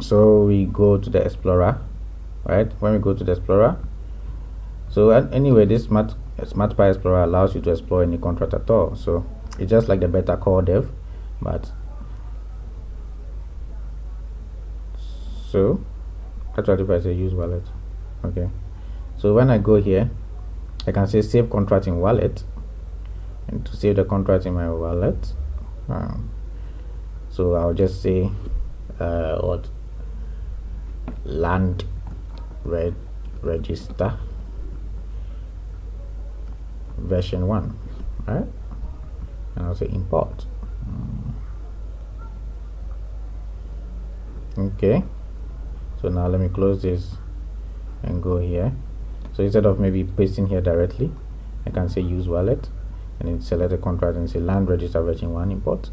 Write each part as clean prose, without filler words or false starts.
So we go to the Explorer, right? When we go to the Explorer, so anyway, this SmartPy Explorer allows you to explore any contract at all. So it's just like the beta core dev, but so actually if I say use wallet, okay, so when I go here, I can say save contract in wallet, and to save the contract in my wallet, so I'll just say what land register version 1, right? And I'll say import. Okay, so now let me close this and go here. So instead of maybe pasting here directly, I can say use wallet and then select the contract and say land register version 1 import.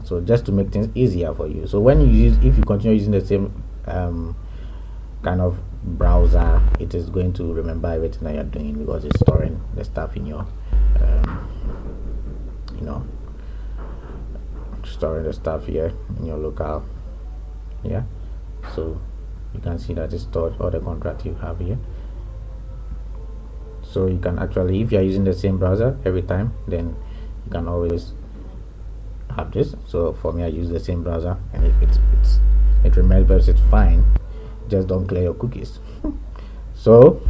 So just to make things easier for you. So when you use, if you continue using the same kind of browser, it is going to remember everything that you're doing because it's storing the stuff in your storing the stuff here in your local. Yeah, so you can see that it's stored all the contract you have here. So you can actually, if you are using the same browser every time, then you can always have this. So for me, I use the same browser and it remembers it fine. Just don't clear your cookies. So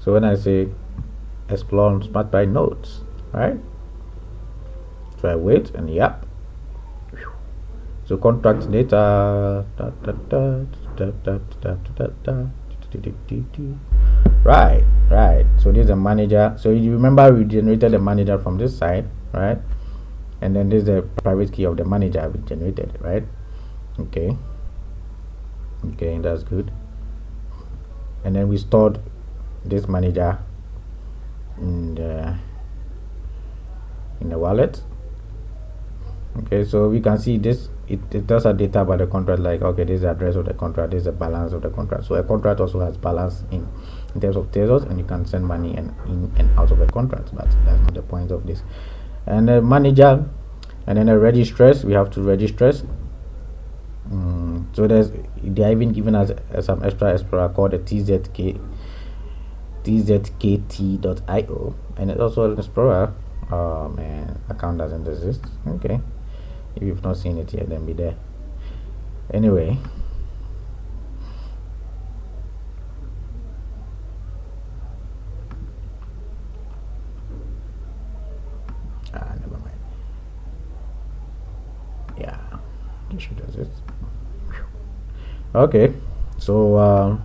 when I say explore on SmartPy nodes, right? So I wait and yep. So contract data. Right. So this is a manager. So you remember we generated the manager from this side, right? And then this is the private key of the manager we generated, right? Okay, that's good. And then we stored this manager in the wallet. Okay, so we can see this. It does have data about the contract, like okay, this is the address of the contract, this is the balance of the contract. So a contract also has balance in terms of Tezos, and you can send money in and out of the contract, but that's not the point of this. And the manager, and then the registrars, we have two registrars. So they're even given us some extra explorer called the tzkt.io, and it's also an explorer. Oh man, account doesn't exist. Okay, if you've not seen it yet, then be there. Anyway, never mind. Yeah, this should exist. Okay, so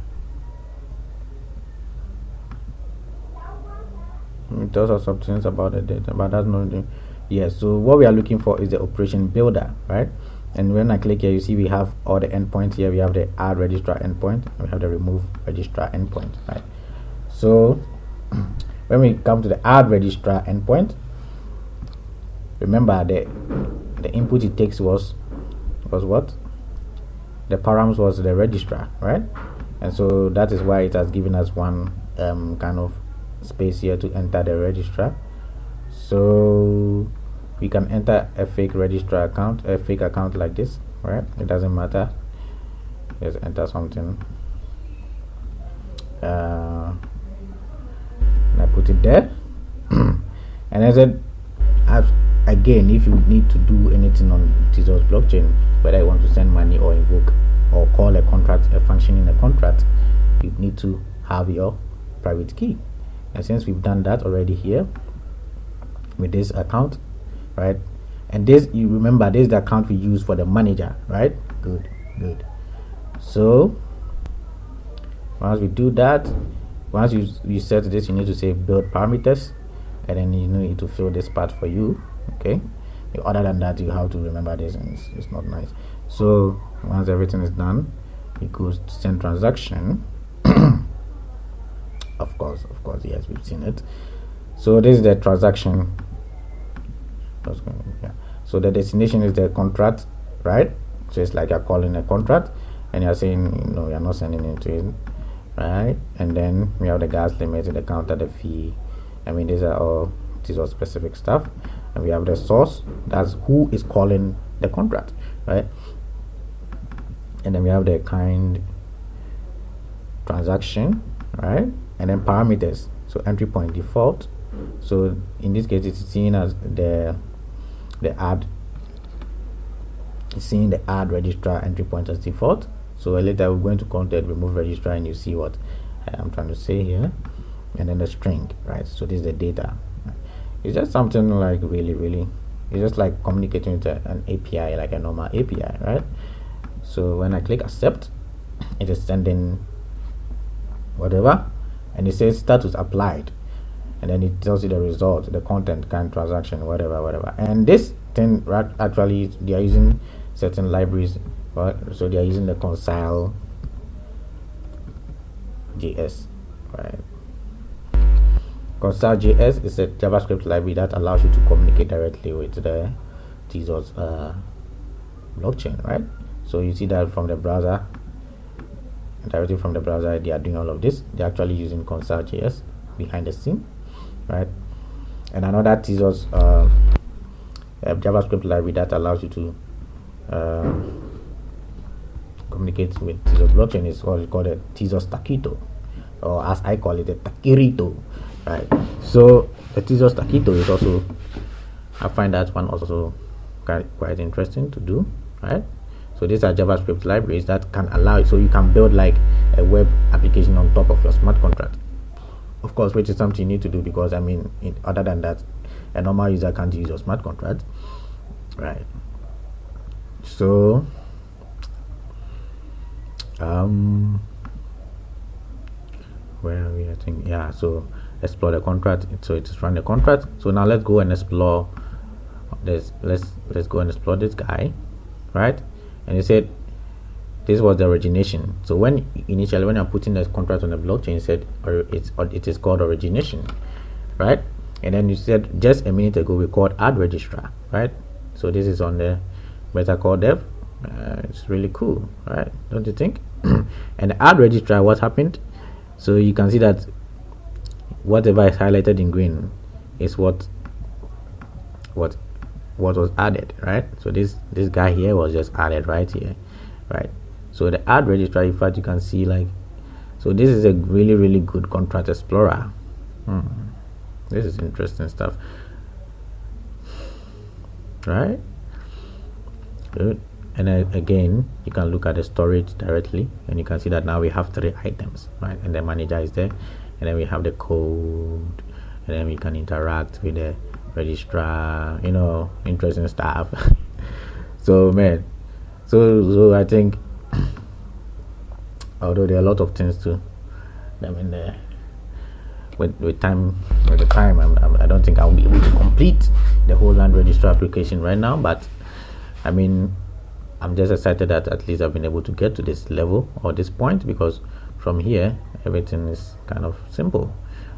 it tells us some things about the data, but that's not the. Yes, so what we are looking for is the operation builder, right? And when I click here, you see we have all the endpoints here. We have the add registrar endpoint, and we have the remove registrar endpoint, right? So when we come to the add registrar endpoint, remember the input it takes was what? The params was the registrar, right? And so that is why it has given us one kind of space here to enter the registrar. So we can enter a fake registrar account, a fake account like this, right? It doesn't matter. Just enter something. And I put it there. And I said, again, if you need to do anything on Tezos blockchain, whether you want to send money or invoke or call a contract, a function in a contract, you need to have your private key. And since we've done that already here with this account, right? And this, you remember, this is the account we use for the manager, right? Good. So once we do that, once you set this, you need to say build parameters, and then you need to fill this part for you. Okay, other than that, you have to remember this, and it's not nice. So once everything is done, it goes to send transaction. Of course, yes, we've seen it. So this is the transaction. So the destination is the contract, right? So it's like you're calling a contract and you're saying, no, you're not sending it to it, right? And then we have the gas limit, the counter, the fee. I mean, these are all Tezos specific stuff. and we have the source, that's who is calling the contract, right? And then we have the kind, transaction, right? And then parameters, so entry point default. So in this case, it's seen as the add, it's seeing the add registrar entry point as default. So later we're going to content remove registrar, and you see what I'm trying to say here. And then the string, right? So this is the data. It's just something like really, it's just like communicating with an API, like a normal API, right? So when I click accept, it is sending whatever, and it says status applied, and then it tells you the result, the content, kind, transaction, whatever. And this thing, right, actually they are using certain libraries, right? So they are using the Concile JS, right? Concile JS is a JavaScript library that allows you to communicate directly with the Tezos blockchain, right? So you see that from the browser, directly from the browser, they are doing all of this. They're actually using Concile JS behind the scene, right? And another Tezos JavaScript library that allows you to communicate with Tezos blockchain is called a Tezos Taquito, or as I call it, a Taquirito, right? So the Tezos Taquito is also, I find that one also quite interesting to do, right? So these are JavaScript libraries that can allow it, so you can build like a web application on top of your smart contract, of course, which is something you need to do, because I mean, other than that, a normal user can't use your smart contract, right? So where are we? I think, yeah, so explore the contract. So it is run the contract. So now let's go and explore this. Let's go and explore this guy, right? And he said this was the origination. So when initially when you're putting the contract on the blockchain, it said it is called origination, right? And then you said just a minute ago we called add registrar, right? So this is on the beta core dev. It's really cool, right? Don't you think? And the add registrar, what happened? So you can see that whatever is highlighted in green is what was added, right? So this guy here was just added right here, right? So the add registrar, in fact, you can see like, so this is a really good contract explorer. This is interesting stuff, right? Good. And then again, you can look at the storage directly, and you can see that now we have 3 items, right? And the manager is there, and then we have the code, and then we can interact with the registrar, you know, interesting stuff. So man, so I think, although there are a lot of things to them in there, with the time I don't think I'll be able to complete the whole land registrar application right now, but I mean, I'm just excited that at least I've been able to get to this level or this point, because from here everything is kind of simple.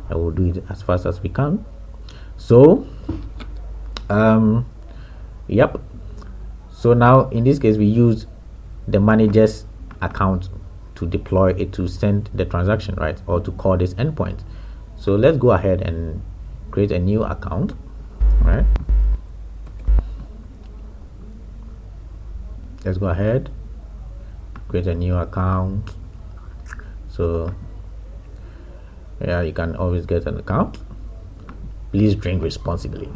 I will do it as fast as we can. So yep, so now in this case we use the manager's account to deploy it, to send the transaction, right, or to call this endpoint. So let's go ahead and create a new account, right? Let's go ahead, create a new account. So yeah, you can always get an account. Please drink responsibly.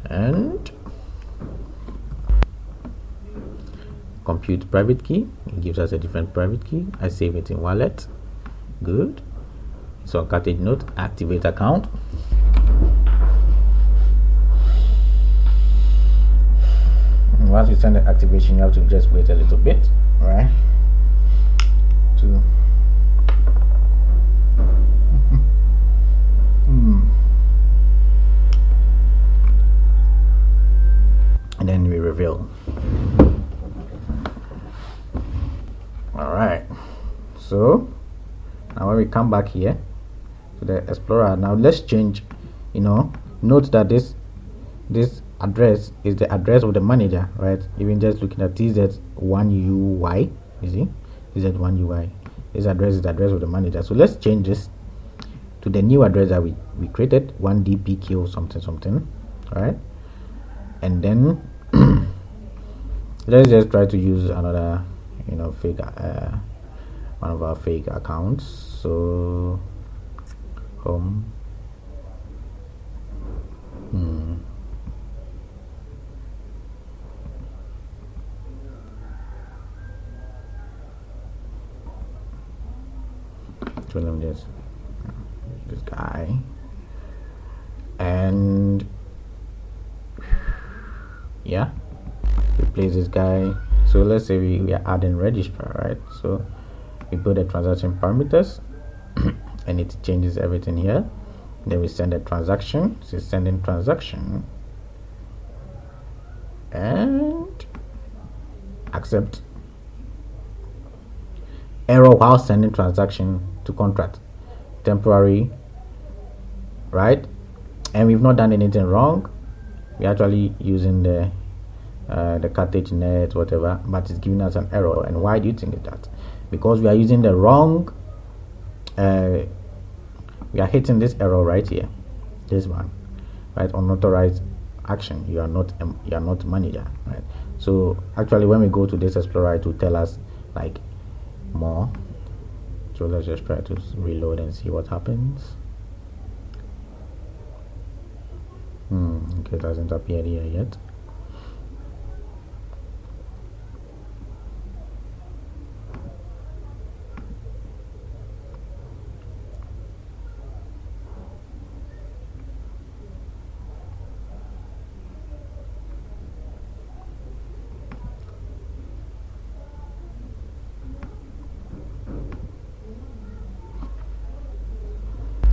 And compute private key. It gives us a different private key. I save it in wallet. Good. So cartridge note, activate account. And once you send the activation, you have to just wait a little bit, right? To and then we reveal. All right, so now when we come back here to the explorer, now let's change, you know, note that this address is the address of the manager, right? Even just looking at TZ1UI, you see, TZ1UI, this address is the address of the manager. So let's change this to the new address that we created, 1DPQ something. right? And then let's just try to use another, fake one of our fake accounts. So home. So let me just this guy, and yeah, replace this guy. So let's say we are adding registrar, right? So we put the transaction parameters and it changes everything here. Then we send a transaction. So sending transaction and accept. Error while sending transaction to contract, temporary, right? And we've not done anything wrong. We're actually using the cartridge net, whatever, but it's giving us an error. And why do you think that? Because we are using the wrong, we are hitting this error right here, this one, right? Unauthorized action. You are not manager, right? So actually when we go to this explorer, it will tell us like more. So let's just try to reload and see what happens. Okay, it hasn't appeared here yet.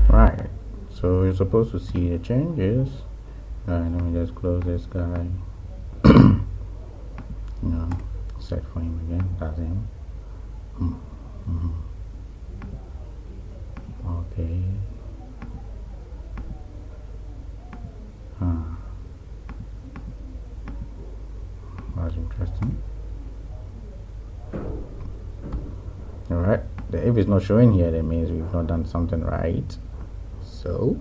Right, so you're supposed to see the changes. Let me just close this guy. Set for him again. That's him. Okay. That's interesting. All right. If it's not showing here, that means we've not done something right. So